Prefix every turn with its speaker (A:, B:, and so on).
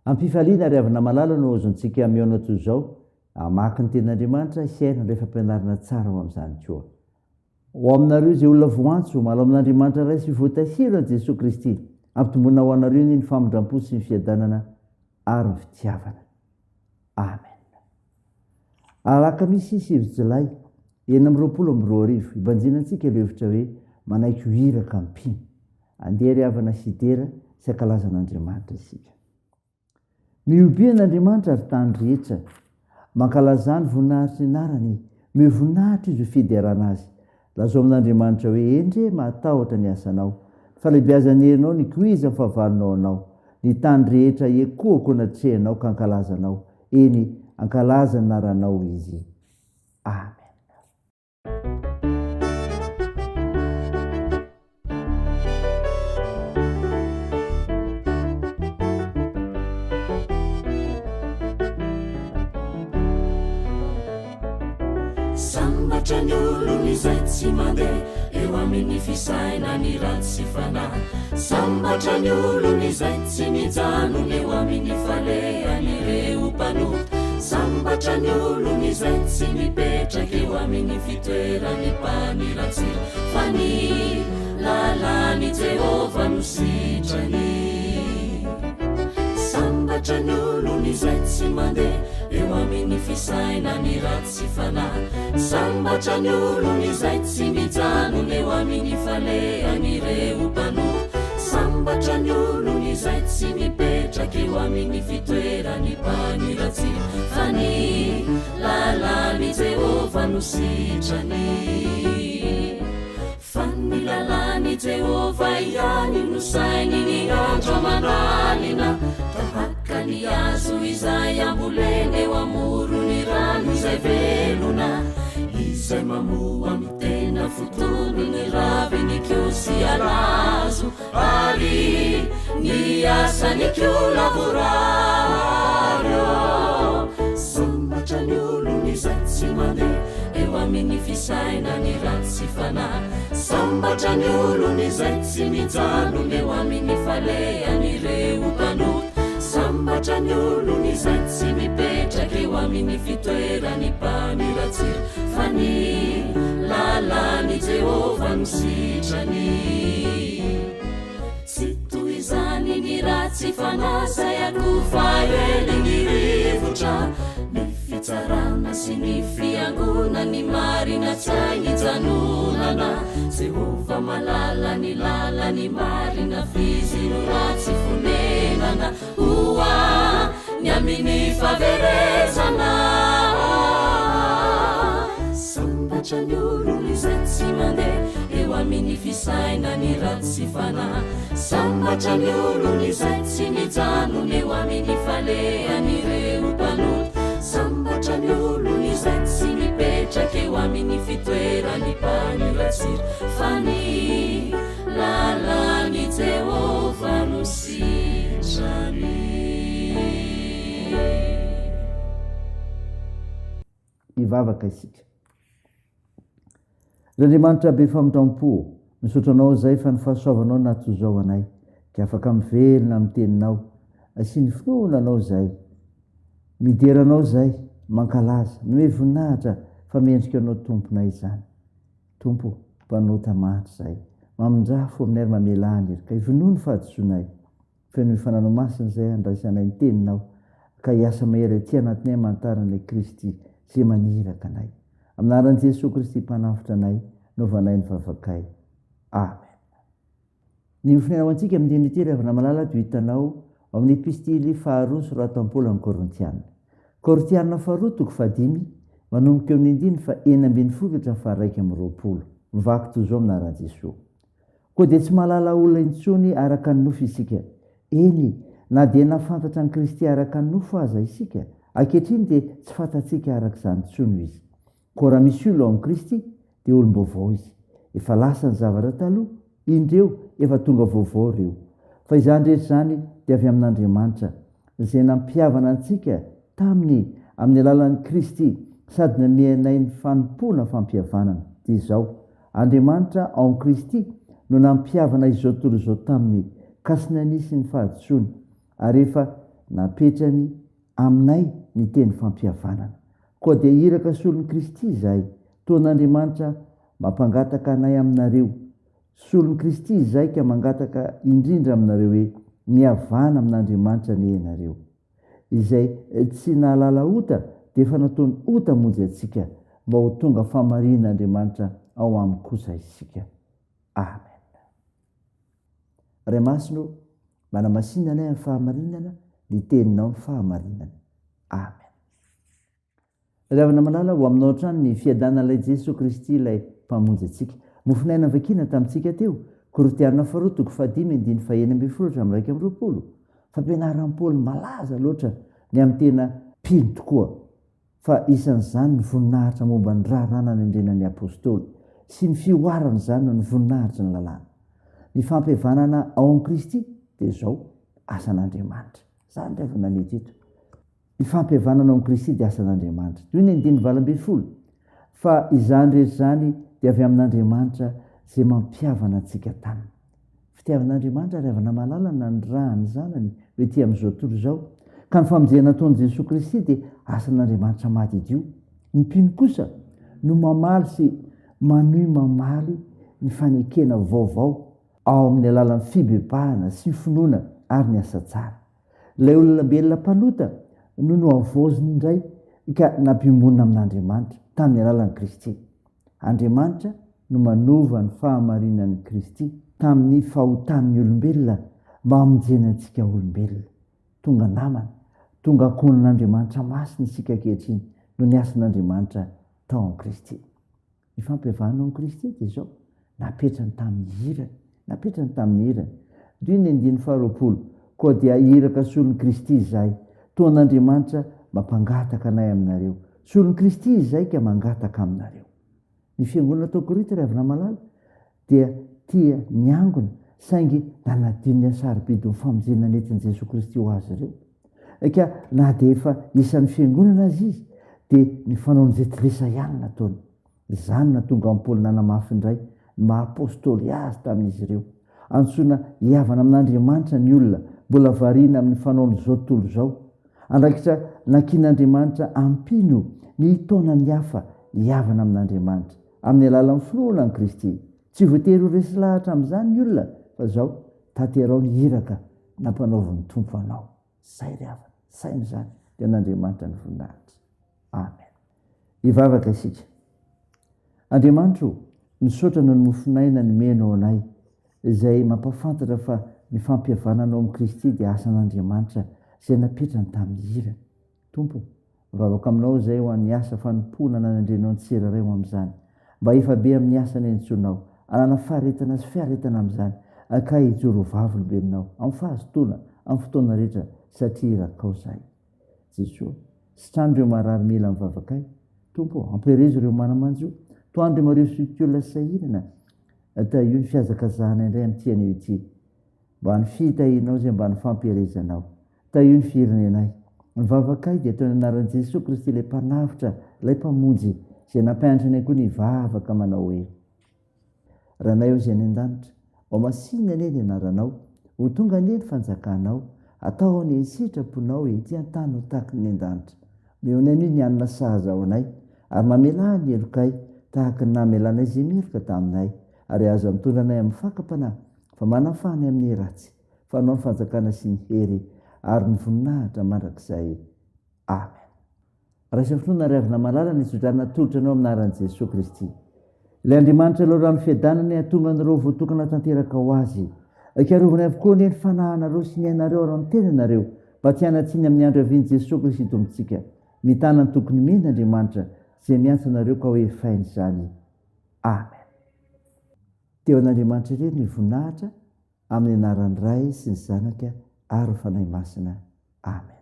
A: Ampifaliana ry avana malala no azontsika miaona toy izao amaky ny ten'Andriamanitra isaina rehefa ampianarina tsara ho amin'izany koa. Ho aminareo izay olona voantso malao amin'Andriamanitra ray sy voatasiro an Jesosy Kristy, ampitombona ho anareo ny famindram-po sy ny fiadanana ary ny fitiavana. Amen. Alakamisy 9 Jolay 2020 ibanjinantsika ilay hevitra hoe manaiky ho iraka ampino. Andeha ry havana sidera sy ankalazan'Andriamanitra isika. Miobe an'Andriamanitra ary tany rehetra, mankalazany voninahitry ny anarany, mivoninahitra izy ho fiderana azy. Lazao amin'Andriamanitra hoe endre matahotra ny asanao, fa lehibiazany herinao ny koiza ny fahavalonao anao, ny tany rehetra ekoko natrehanao ka ankalazanao, eny ankalaza ny anaranao izy. Amen.
B: Sambatra ny olony izay tsy mandeha eo amin'ny fisaina ny ratsy sy fanahy. Sambatra ny olony izay tsy mijanona eo amin'ny falehany ireo mpanota. Sambatra ny olony izay tsy mipetraka eo amin'ny fitoerany mpaniratsy, fa ny lalany Jehova no sitrany. Sambatra ny olony izay tsy mandeha eo amin'ny fisaina ny ratsy sy fanahy. Sambatra ny olony izay tsy mijanona eo amin'ny falehany ireo mpanota. Sambatra ny olony izay tsy mipetraka eo amin'ny fitoerany mpaniratsy, fa ny lalany Jehova no sitrany. Fa ny lalany Jehova ihany no sainy ny andro aman'alina, tahaka ny azo izay ambolena eo amorony rano izay velona, izay mamoa amin'ny tena fotony ny raviny kio sy alazo, ary ny asany kio lavoraryo. Sambatra ny olony izay tsy mandeha eo amin'ny fisaina ny ratsy sy fanahy. Sambatra ny olony izay tsy mijanona eo amin'ny falehany ireo mpanota. Sambatra ny olony izay tsy mipetraka eo amin'ny fitoerany mpaniratsy, fa ny lalany Jehova no sitrany. Tsy toy izany ny ratsy fanahy zay akofa eny ny rivotra, ny fitsarana sy ny fiangona ny marina tsainy janonana. Jehova malala ny lalany marina fizy no ratsy fonenana, hoa ny amin'ny faverezana. Sambatra ny olony izay tsy mandeha eo amin'ny fisaina ny ratsy sy fanahy. Sambatra ny olony izay tsy mijanona eo amin'ny falehany ireo mpanota. Sambatra ny olony izay tsy mipetraka eo amin'ny fitoerany mpaniratsy, fa ny lalany Jehova no sitrany.
A: Ivavaka isika. L'Andriamanitra be famindram-po, misotranao zay fa ny fahasoavanao nato zao anay, ka afaka mivelona amin'ny teninao, sy ny finoananao zay. Mideranao zay, mankalaza, nome voninahitra fa mendrika anao tomponay izany. Tompo, mpanota mantry zay, mamindrafo amin'ny ary mamelany ery, ka ivonoa ny fahadisoanay. Fa ny fananao masina zay andraisanay ny teninao, ka hiasa mahery aty anatinay amantaran'ilay Kristy zay maniraka anay. Aminaran'i Jesosy Kristy mpanafitra anay, novanay ny vavakay. Amen. Ny fiainao antsika amin'ny dinity avana malala toy hitanao amin'ny epistily faharoa soratan'i Paoly amin'ny Korintiana. Korintiana faharoa toko 5, manomboka eo amin'ny 9 fa 9:1-20. Mivaky toy izao aminaran'i Jesosy. Koa dia tsy mahalala olona intsony araka ny nofo isika. Eny, na dia nafantatra ny Kristy araka ny nofo aza isika, ankehitriny dia tsy fantatsika araka izany intsony izy. Koa raha misy olo ao amin'ny Kristy dia olom-baovao izy. Efa lasa ny zavatra taloha, indreo efa tonga vaovao reo. Fa izany rehetra izany dia avy amin'Andriamanitra, izay nampihavana antsika taminy amin'ny alalan'i Kristy, sady nanenay ny fanompona fampihavanana. Dia izao, Andriamanitra ao amin'ny Kristy no nampihavana izao tontolo izao taminy, ka sy nanisy ny fahadisoany, ary efa napetrany aminay ny teny fampihavanana. Koa dia iraka solon'i Kristy izahay, toan'Andriamanitra mampangataka anay aminareo. Solon'i Kristy izahay ka mangataka indrindra aminareo hoe mihavana amin'Andriamanitra ny ianareo. Izay tsy nahalala ota dia efa nataony ota monjy antsika mba ho tonga famarian'Andriamanitra ao aminy kosa isika. Amen. Ray masino, manamasinana anay amin'ny fahamarinana, ny teninao ny fahamarinana. Amen. Ravina malala ho aminao trano ny fiadanan'ilay Jesosy Kristy ilay mpamonjy antsika. Mofinaina vakina tamintsika teo, Korotiana 4:1-20 fampianaran'i Paoly malaza loatra ny amin'ny tena pino tokoa. Fa isan'izany ny voninahitra momba ny raharana ny andrenan'ny apôstôly sy ny fioarana izany ny voninahitra ny lalàna. Ny fampihavanana ao amin'ny Kristy dia izao asan'Andriamanitra. Zany rehefa nanety eto. Ny fampihavanana ao amin'ny Kristy dia asan'Andriamanitra. Toy ny 9:20 fa izany rehetra izany dia avy amin'Andriamanitra izay mampihavana antsika taminy. Fitiavan'Andriamanitra ravina malala na ny raha ny zanany hoe ty amin'izao tontolo izao. Ka ny famonjena nataon'i Jesosy Kristy dia asan'Andriamanitra mahadidio. Ny mpino kosa no mamaly sy manohy mamaly ny fanekena vaovao ao amin'ny alalan'ny fibebahana sy finoana ary ny asa tsara. Ilay olombelona mpanota no avoaziny indray ka nampimbonina amin'Andriamanitra tamin'ny alalan'i Kristy. Andriamanitra no manova ny fahamarinan'i Kristy tamin'ny fahotan'ny olombelona mba hamonjena antsika olombelona. Tonga namana, tonga akonan'Andriamanitra masina isika ankehitriny no ny asan'Andriamanitra tao amin'ny Kristy. Ny fampihavana ao amin'ny Kristy dia izao napetrany tamin'ny irany. Toy ny 9:20 koa dia iraka solon'i Kristy izahay, toan'Andriamanitra mampangataka anay aminareo. Solon'i Kristy izahay ka mangataka aminareo. Ny fiangonana tao Korinto ravina malala dia tia miangona saingy nanadino ny asaribidiny famonjena nentin'i Jesosy Kristy ho azy ireo. Ka na dia efa isan'ny fiangonana azy izy dia ny fanaon'jetilesa ihany nataony. Izany natonga amin'ny Paoly nanamafy indray ny maha-apôstôly azy tamin'izy ireo. Antsoina hiavana amin'Andriamanitra ny olona mbola variana amin'ny fanaony izao tontolo izao. Andraikitra nankian'Andriamanitra ampino ny taonany hafa hiavana amin'Andriamanitra amin'ny alalan'ny finoana an'i Kristy. Tsy voatery ho resy lahatra amin'izany ny olona fa izao tanterao ny iraka nampanaoviny tompo anao. Zay ry havana, saina izany dia n'Andriamanitra ny voninahitra. Amen. Hivavaka isika. Andriamanitra, misaotra ny mofinaina ny menao anay izay mampafantatra fa ny fampihavanana ao amin'ny Kristy dia asan'Andriamanitra izay napetrany tamin'ny irany. Tompo, mivavaka aminao izay ho an'ny asa fanompoana nanandrenao ny tsirairay ho amin'izany. Mba efa be amin'ny asa ny entsonao, anana faharetana sy fiaretana amin'izany, akay hijoro vavy lobenao amin'ny fahazotoana, amin'ny fotoana rehetra satria irakao zahay. Jesosy, sitrano ireo marary mila mivavakay. Tompo, ampirezo ireo manamanjo. Toandro mareo sikolona sahirana. Atao io ny fiazakazahana indray amin'ny tianao ity. Mba ny fitahinao izay mba ny fampiarezanao. Atao io ny firenenay. Mivavakay dia atao ny anaran'i Jesosy Kristy ilay mpanavitra, ilay mpamonjy izay nampianatra koa ny vavaka manao hoe. Ranay ao izay ny an-danitra, ao masinina anie ny anaranao, ho tonga anie ny fanjakanao, atao ny sitraponao ety an-tany ho tahaka ny an-danitra. Meonay ny anina sahaza ao anay, ary mamela ny elokay tahaka ny namelanay izay miloka taminay, ary aza mitondra anay amin'ny fakapanahy, fa manafany amin'ny ratsy, fa anao ny fanjakana sy ny hery, ary ny voninahitra mandrakizay. Amen. Raisa finoana ravina malala ny isodrana tolotra anao amin'ny anaran'i Jesosy Kristy. Ilay Andriamanitra aloha rano fiadanany hatonga anareo voatokana tanteraka ho azy. Akarovana avokoa ny fanahinareo sy ny ainareo ary amin'ny tenanareo, mba tsy hanatsiny amin'ny andro avian'i Jesosy Kristy tompontsika. Mitana ny tokony mena Andriamanitra izay miantso anareo ka hoe fainy izany. Amen. Teo an'Andriamanitra irery ny voninahitra amin'ny anaran'ny Ray sy ny Zanaka ary ny Fanahy Masina. Amen.